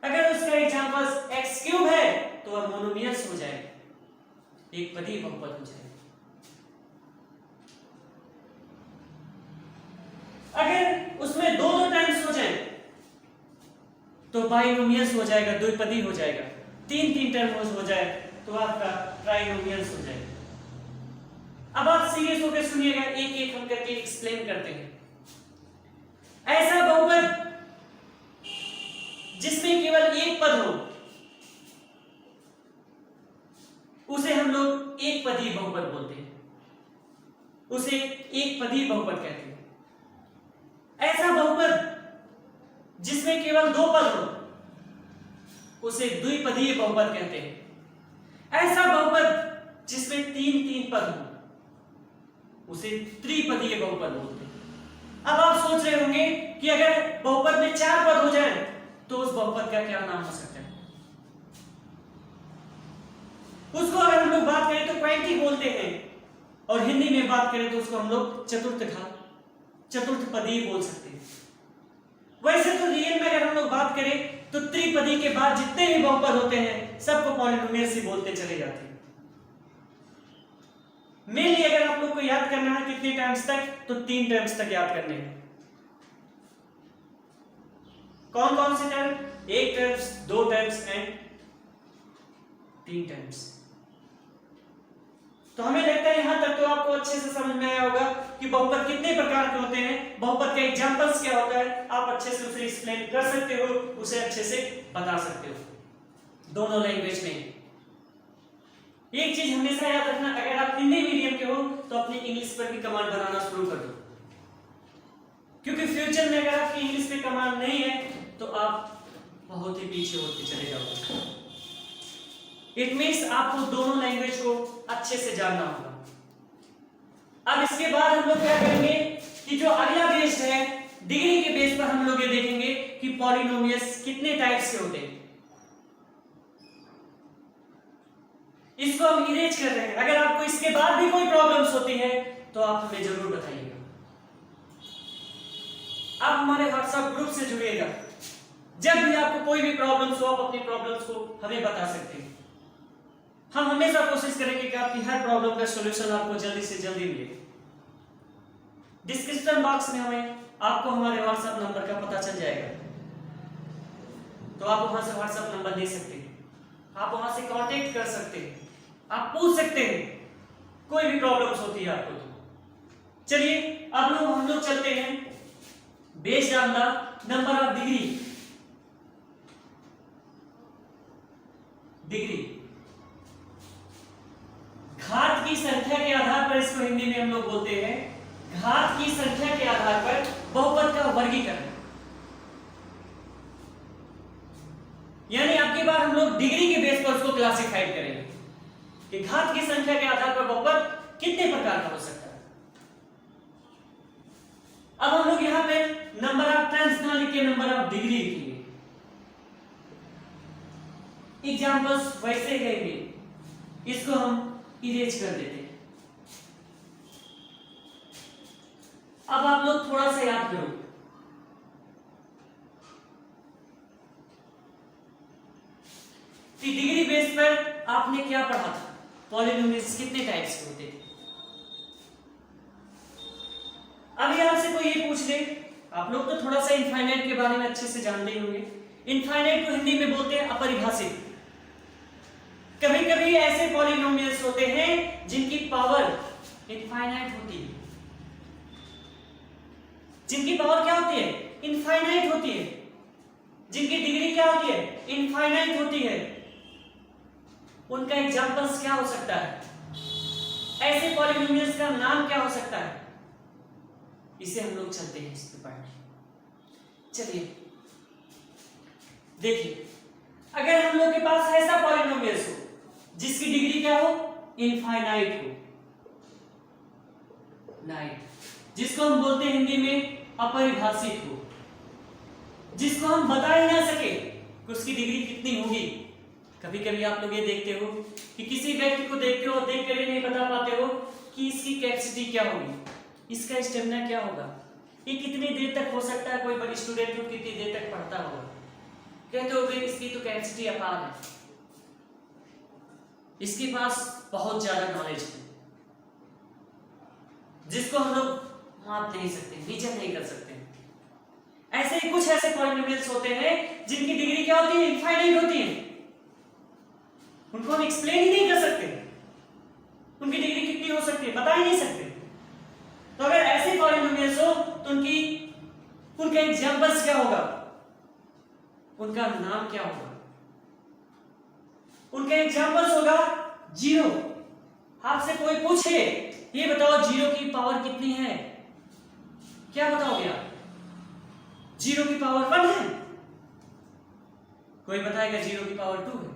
अगर उसका एग्जांपल x क्यूब है तो वह मोनोमियल्स हो जाएगा, एक पदीय बहुपद हो जाएगा। अगर उसमें दो टर्म्स हो जाए तो बाइनोमियल्स हो जाएगा, द्विपदी हो जाएगा। 3 टर्म हो जाए तो आपका ट्राइनोमियल्स हो जाएगा। अब आप सीरियस होकर सुनिएगा, एक एक हम करके एक्सप्लेन करते हैं। ऐसा बहुपद जिसमें केवल एक पद हो, उसे हम लोग एक पदीय बहुपद बोलते हैं, उसे एक पदीय बहुपद कहते हैं। ऐसा बहुपद जिसमें केवल दो पद हो, उसे द्विपदीय बहुपद कहते हैं। ऐसा बहुपद जिसमें 3 पद हो, उसे त्रिपदीय बहुपद बोलते हैं। अब आप सोच रहे होंगे कि अगर बहुपद में 4 पद हो जाए तो उस बहुपद का क्या नाम हो सकता है? उसको अगर हम लोग बात करें तो क्वांटिक बोलते हैं, और हिंदी में बात करें तो उसको हम लोग चतुर्थपदीय बोल सकते हैं। वैसे तो रियल में अगर हम लोग बात करें तो त्रिपदी के बाद जितने भी बहुपद होते हैं सबको पॉलिनोमियल्स ही बोलते चले जाते हैं। मेनली अगर आप लोग को याद करना है कितने टर्म्स तक, तो 3 टर्म्स तक याद करने हैं। कौन कौन से term? 1 terms, 2 terms and 3 terms. तो हमें लगता है यहां तक तो आपको अच्छे से समझ में आया होगा कि बहुपद कितने प्रकार के होते हैं, बहुपद के एग्जांपल्स क्या होता है। आप अच्छे से उसे एक्सप्लेन कर सकते हो, उसे अच्छे से बता सकते हो दोनों लैंग्वेज में। एक चीज हमेशा याद रखना, अगर आप हिंदी मीडियम के हो तो अपनी इंग्लिश पर भी कमांड बनाना शुरू कर दो, क्योंकि फ्यूचर में अगर आपकी इंग्लिश पे कमांड नहीं है तो आप बहुत ही पीछे होते चले जाओगे। इट मीन्स आपको दोनों लैंग्वेज को अच्छे से जानना होगा। अब इसके बाद हम लोग क्या करेंगे कि जो अगला बेस्ड है, डिग्री के बेस पर हम लोग ये देखेंगे कि पॉलिनोमियल्स कितने टाइप्स के होते हैं। इसको हम इरेज कर रहे हैं। अगर आपको इसके बाद भी कोई प्रॉब्लम्स होती है तो आप हमें जरूर बताइएगा। आप हमारे व्हाट्सएप ग्रुप से जुड़िएगा, जब भी आपको कोई भी प्रॉब्लम्स हो आप अपनी प्रॉब्लम्स को हमें बता सकते हैं। हम हमेशा कोशिश करेंगे कि आपकी हर प्रॉब्लम का सॉल्यूशन आपको जल्दी से जल्दी मिले। डिस्क्रिप्शन बॉक्स में हमें आपको हमारे व्हाट्सएप नंबर का पता चल जाएगा, तो आप वहां से व्हाट्सएप नंबर ले सकते हैं, आप वहां से कांटेक्ट कर सकते हैं, आप पूछ सकते हैं कोई भी प्रॉब्लम्स होती है आपको तो। चलिए अब हम लोग चलते हैं based on the number of degree, घात की संख्या के आधार पर, इसको हिंदी में हम लोग बोलते हैं घात की संख्या के आधार पर बहुपद का वर्गीकरण। यानी आपकी बार हम लोग डिग्री के बेस पर उसको क्लासिफाइड करेंगे कि घात की संख्या के आधार पर बहुपद कितने प्रकार का हो सकता है। अब हम लोग यहां पे नंबर ऑफ टर्म्स ना लिख के नंबर ऑफ डिग्री लिखेंगे। एग्जांपल्स वैसे कहेंगे, इसको हम इरेज कर देते हैं। अब आप लोग थोड़ा सा याद करो, कि डिग्री बेस पर आपने क्या पढ़ा था, पॉलिनोमियल्स कितने टाइप्स के होते थे। अभी आपसे कोई ये पूछ ले, आप लोग तो थोड़ा सा इनफाइनाइट के बारे में अच्छे से जानते ही होंगे। इनफाइनाइट को हिंदी में बोलते हैं अपरिभाषित। कभी कभी ऐसे पॉलिनोमियल्स होते हैं जिनकी पावर इनफाइनाइट होती है। जिनकी पावर क्या होती है? इनफाइनाइट होती है। जिनकी डिग्री क्या होती है? इनफाइनाइट होती है। उनका एग्जांपल्स क्या हो सकता है? ऐसे पॉलिनोमियल्स का नाम क्या हो सकता है? इसे हम लोग चलते हैं इस पे पढ़ने। चलिए देखिए, अगर हम लोग के पास ऐसा पॉलिनोमियल्स हो जिसकी डिग्री क्या हो? इनफाइनाइट हो, नाइट, जिसको हम बोलते हैं हिंदी में अपरिभाषित हो, जिसको हम बता ही ना सके कि उसकी डिग्री कितनी होगी। कभी कभी आप लोग ये देखते हो कि किसी व्यक्ति को देखते हो और देख कर ये नहीं बता पाते हो कि इसकी कैपेसिटी क्या होगी, इसका स्टेमिना क्या होगा, ये कितनी देर तक हो सकता है। कोई बड़ी स्टूडेंट हो कितनी देर तक पढ़ता होगा, कहते हो भाई इसकी तो कैपेसिटी अपार है, इसके पास बहुत ज्यादा नॉलेज है, जिसको हम लोग माप नहीं सकते, नीचे नहीं कर सकते। ऐसे कुछ ऐसे पॉलिनोमियल्स होते हैं जिनकी डिग्री क्या होती है? इनफाइनाइट होती है। उनको हम एक्सप्लेन ही नहीं कर सकते, उनकी डिग्री कितनी हो सकती है बता ही नहीं सकते। तो अगर ऐसे पॉलिनोमियल्स हो तो उनका एग्जांपल्स क्या होगा? उनका नाम क्या होगा? उनका एग्जांपल्स होगा जीरो। आपसे कोई पूछे ये बताओ जीरो की पावर कितनी है, क्या बताओगे आप? जीरो की पावर 1 है। कोई बताएगा जीरो की पावर 2 है,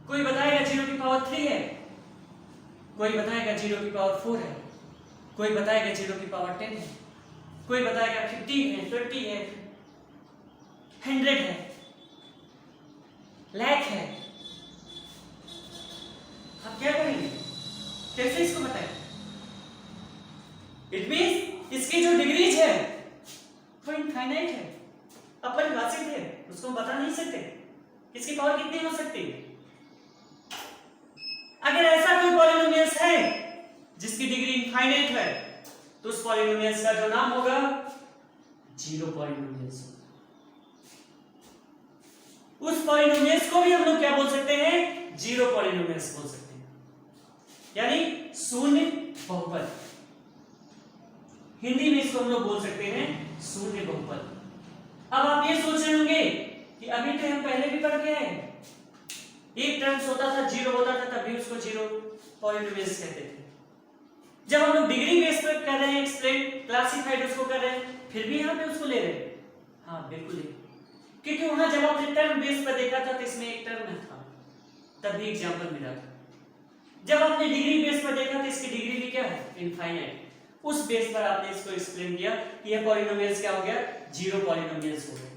कोई बताएगा जीरो की पावर 3 है, कोई बताएगा जीरो की पावर 4 है, कोई बताएगा जीरो की पावर 10 है, कोई बताएगा 15 है, 20 है, 100 है, लाख है। आप क्या करेंगे? कैसे इसको बताएं? इट मींस इसकी जो डिग्रीज है वो इनफाइनाइट है, अपरिभाषित है, उसको हम बता नहीं सकते इसकी पावर कितनी हो सकती है। अगर ऐसा कोई पॉलिनोमियल्स है जिसकी डिग्री इनफाइनाइट है तो उस पॉलिनोमियल्स का जो नाम होगा जीरो पॉलिनोमियल्स। उस पॉलिनोमियल्स को भी हम लोग क्या बोल सकते हैं? जीरो पॉलिनोमियल्स बोल सकते हैं, यानी शून्य बहुपद। हिंदी में इसको हम लोग बोल सकते हैं शून्य बहुपद। अब आप ये सोच रहे होंगे कि अभी तो हम पहले भी पढ़ के आए, एक टर्म्स होता था जीरो होता था तभी उसको जीरो पॉलिनोमियल्स कहते थे। जब हम लोग डिग्री बेस पर कर रहे हैं एक्सप्लेन, क्लासिफाइड उसको कर रहे हैं, फिर भी यहाँ पे उसको ले रहे हैं। हाँ बिल्कुल, क्योंकि वहां जब आपने टर्म बेस पर देखा था तो इसमें एक टर्म था तब भी एग्जांपल मिला था। जब आपने डिग्री बेस पर देखा तो इसकी डिग्री भी क्या है? इनफाइनाइट। उस बेस पर आपने इसको एक्सप्लेन किया कि ये पॉलिनोमियल्स क्या हो गया? जीरो पॉलिनोमियल्स हो गए।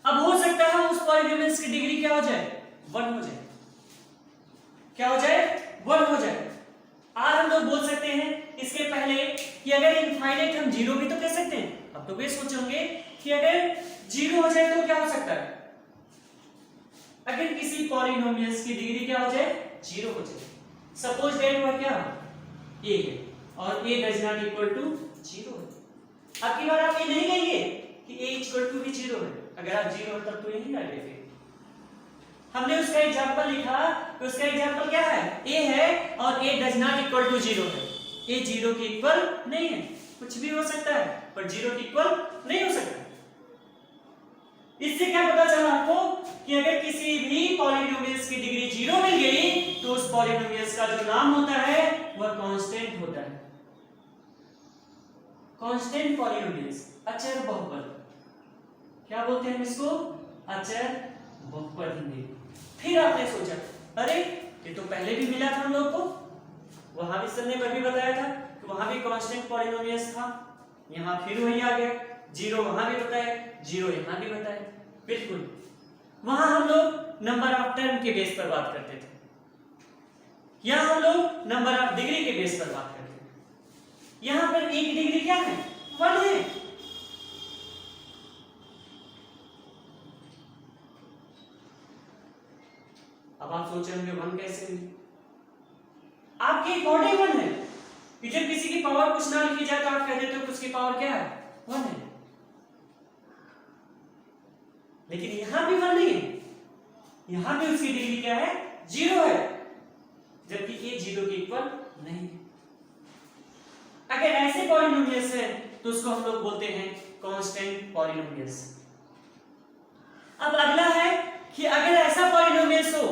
अब हो सकता है उस पॉलिनोमियल्स की डिग्री क्या हो जाए? 1 हो जाए। क्या हो जाए? 1 हो जाए। आज हम लोग बोल सकते हैं इसके पहले कि अगर इनफाइनाइट हम जीरो भी तो कह सकते हैं। अब तो वे सोचोगे कि अगर जीरो हो जाए तो क्या हो सकता है? अगर किसी पॉलिनोमियल्स की डिग्री क्या हो जाए? जीरो हो जाए। सपोज दैट वह क्या a है और a does not equal to zero है। अब की बार आप ये नहीं कहेंगे कि a इक्वल टू भी जीरो है। अगर आप जीरो हो तब तो यही डालेंगे। फिर हमने उसका एग्जांपल लिखा तो उसका एग्जांपल क्या है? a है और a does not equal to zero है। a जीरो के इक्वल नहीं है। कुछ भी हो सकता है पर जीरो के इक्वल नहीं हो सकता। इससे क्या पता चला आपको कि अगर किसी भी पॉलिनोमियल्स की डिग्री जीरो मिल गई तो उस पॉलिनोमियल्स का जो नाम होता है वह कांस्टेंट होता है। कांस्टेंट पॉलिनोमियल्स, अचर बहुपद, क्या बोलते हैं इसको? अचर बहुपद हिंदी। फिर आपने सोचा अरे ये तो पहले भी मिला था हम लोग को, वहां भी सर ने कभी बताया था कि वहां भी कांस्टेंट पॉलिनोमियल्स था, यहां फिर वही आ गया। जीरो वहां भी बताया, जीरो यहां भी बताया। बिल्कुल, वहां हम लोग नंबर ऑफ टर्म के बेस पर बात करते थे, यहां हम लोग नंबर ऑफ डिग्री के बेस पर बात करते हैं। यहां पर एक डिग्री क्या है? 1 है। अब आप सोच रहे होंगे 1 कैसे हुई? आपके अकॉर्डिंग 1 है कि जब किसी की पावर कुछ ना लिखी जाए तो आप कह देते हो कि उसकी पावर क्या है? 1 है। लेकिन यहां भी 1 नहीं है, यहां भी उसकी डिग्री क्या है? 0 है, जबकि ये 0 के इक्वल नहीं है। अगर ऐसे पॉलिनोमियल्स है तो उसको हम लोग बोलते हैं कांस्टेंट पॉलिनोमियल्स। अब अगला है कि अगर ऐसा पॉलिनोमियल्स हो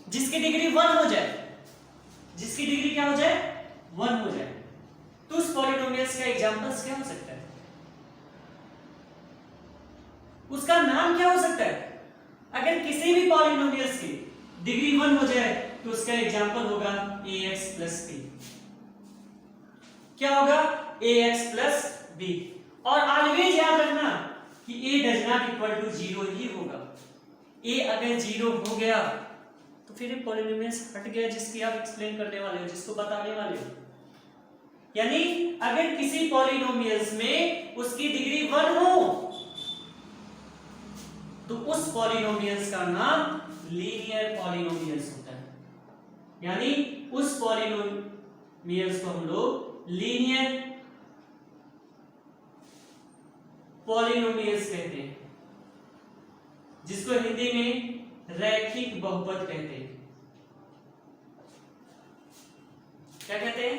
जिसकी डिग्री 1 हो जाए, जिसकी डिग्री क्या हो जाए? 1 हो जाए, तो उस पॉलिनोमियल्स का एग्जांपल्स क्या हो सकता है? उसका नाम क्या हो सकता है? अगर किसी भी पॉलिनोमियल्स की डिग्री 1 हो जाए तो उसका एग्जांपल होगा ax plus b। क्या होगा? ax plus b। और ऑलवेज याद रखना कि a does not equal to 0 ही होगा। a अगर 0 हो गया तो फिर ये पॉलिनोमियल्स हट गया जिसकी आप एक्सप्लेन करने वाले हो, जिसको बताने वाले हो। यानी अगर किसी पॉलिनोमियल्स में उसकी डिग्री 1 हो तो उस पॉलिनोमियल्स का नाम लीनियर पॉलिनोमियल्स होता है। यानी उस पॉलिनोमियल्स को हम लोग लीनियर पॉलिनोमियल्स कहते हैं, जिसको हिंदी में रैखिक बहुपद कहते हैं। क्या कहते हैं?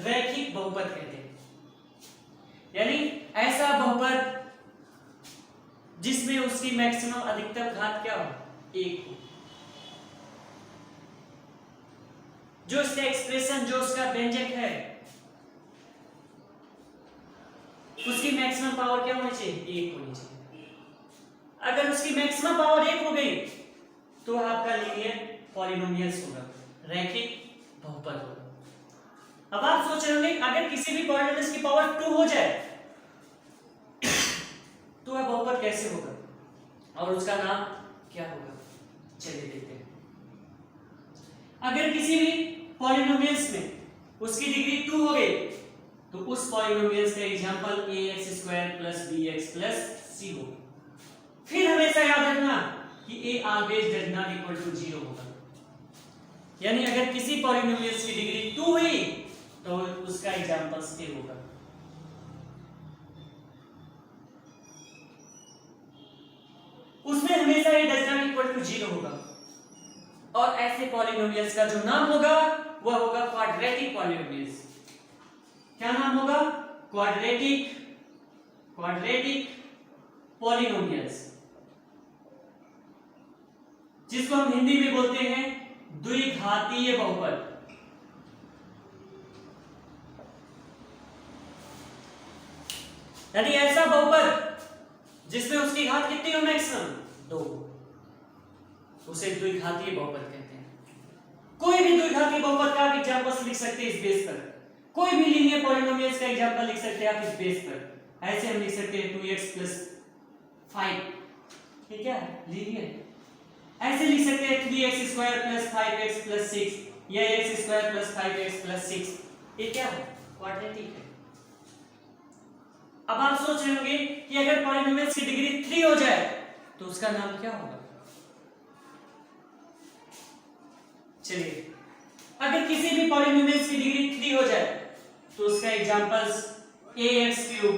रैखिक बहुपद कहते हैं। यानी ऐसा बहुपद जिसमें उसकी मैक्सिमम अधिकतम घात क्या हो? 1 हो। जो उसका एक्सप्रेशन, जो उसका व्यंजक है, उसकी मैक्सिमम पावर क्या होनी चाहिए? 1 होनी चाहिए। अगर उसकी मैक्सिमम पावर 1 हो गई तो आपका लीनियर पॉलिनोमियल्स होगा, रैखिक बहुपद होगा। अब आप सोच रहे होंगे अगर किसी भी पॉलिनोमियल्स की पावर 2 हो जाए तो वह बहुपद कैसे होगा और उसका नाम क्या होगा? चलिए देखते हैं। अगर किसी भी पॉलिनोमियल्स में उसकी डिग्री 2 हो गई तो उस पॉलिनोमियल्स का example ax square plus bx plus c होगा। फिर हमेशा याद रखना कि a always does not equal to 0 होगा। यानी अगर किसी पॉलिनोमियल्स की डिग्री 2 हुई तो उसका एग्जांपल a होगा। उसमें हमेशा ये डज नॉट इक्वल टू 0 होगा। और ऐसे पॉलिनोमियल्स का जो नाम होगा वह होगा क्वाड्रेटिक पॉलिनोमियल्स। क्या नाम होगा? क्वाड्रेटिक पॉलिनोमियल्स, जिसको हम हिंदी में बोलते हैं द्विघातीय बहुपद। यानी ऐसा बहुपद जिसमें उसकी घात कितनी हो? मैक्सिमम 2, उसे द्विघातीय बहुपद कहते हैं। कोई भी द्विघातीय बहुपद का आप एग्जांपल लिख सकते हैं इस बेस पर। कोई भी लीनियर पॉलिनोमियल्स का एग्जांपल लिख सकते हैं आप इस बेस पर। ऐसे हम लिख सकते हैं 2x plus 5, ठीक है, लीनियर। ऐसे लिख सकते हैं 3x square plus 5x plus 6 या x square plus 5x plus 6। ये क्या है? क्वाड्रेटिक है। अब आप सोच रहे होंगे कि अगर पॉलिनोमियल्स की डिग्री 3 हो जाए तो उसका नाम क्या होगा? चलिए, अगर किसी भी पॉलिनोमियल्स की डिग्री 3 हो जाए तो उसका examples ax cube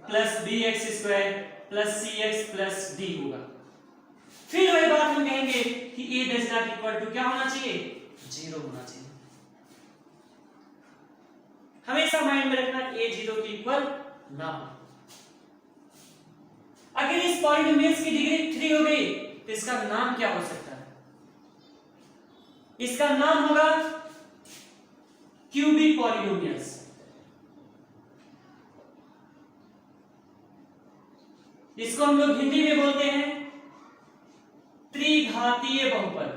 plus bx square plus cx plus d होगा। फिर वही बात हम कहेंगे कि a does not equal to क्या होना चाहिए? 0 होना चाहिए। हमेशा माइंड में रखना a 0 के इक्वल ना हो। अगर इस पॉलिनोमियल्स की डिग्री 3 हो गई तो इसका नाम क्या हो सकता है? इसका नाम होगा क्यूबिक पॉलिनोमियल्स। इसको हम लोग हिंदी में बोलते हैं त्रिघातीय बहुपद।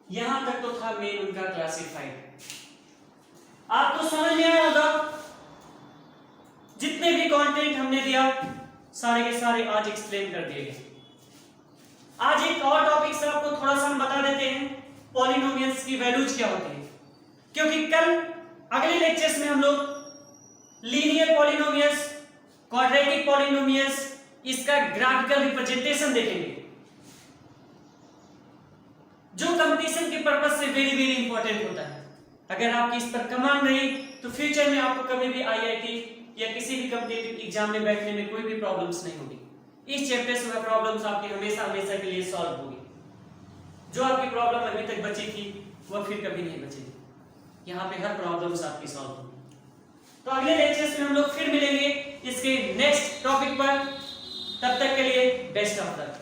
यहां तक तो था मेन उनका क्लासिफाइड। आपको समझ में आया होगा? जितने भी कंटेंट हमने दिया सारे के सारे आज एक्सप्लेन कर दिए गए। आज एक और टॉपिक से आपको थोड़ा सा हम बता देते हैं, पॉलिनोमियल्स की वैल्यूज क्या होती है, क्योंकि कल अगले लेक्चर्स में हम लोग लीनियर पॉलिनोमियल्स, क्वाड्रेटिक पॉलिनोमियल्स, इसका ग्राफिकल रिप्रेजेंटेशन देखेंगे, जो कंपटीशन के पर्पस से वेरी वेरी इंपॉर्टेंट होता है। अगर आपकी इस पर कमांड रही तो फ्यूचर में आपको कभी भी आईआईटी या किसी भी कॉम्पिटिटिव एग्जाम में बैठने में कोई भी प्रॉब्लम्स नहीं होगी। इस चैप्टर से वह प्रॉब्लम्स आपकी हमेशा हमेशा के लिए सॉल्व होगी। जो आपकी प्रॉब्लम अभी तक बची थी वह फिर कभी नहीं बचेगी। यहाँ पे हर प्रॉब्लम्स आपकी सॉल्व होगी। तो अगले लेक्चर्स में हम लोग फिर मिलेंगे इसके नेक्स्ट टॉपिक पर। तब तक के लिए बेस्ट ऑफ लक।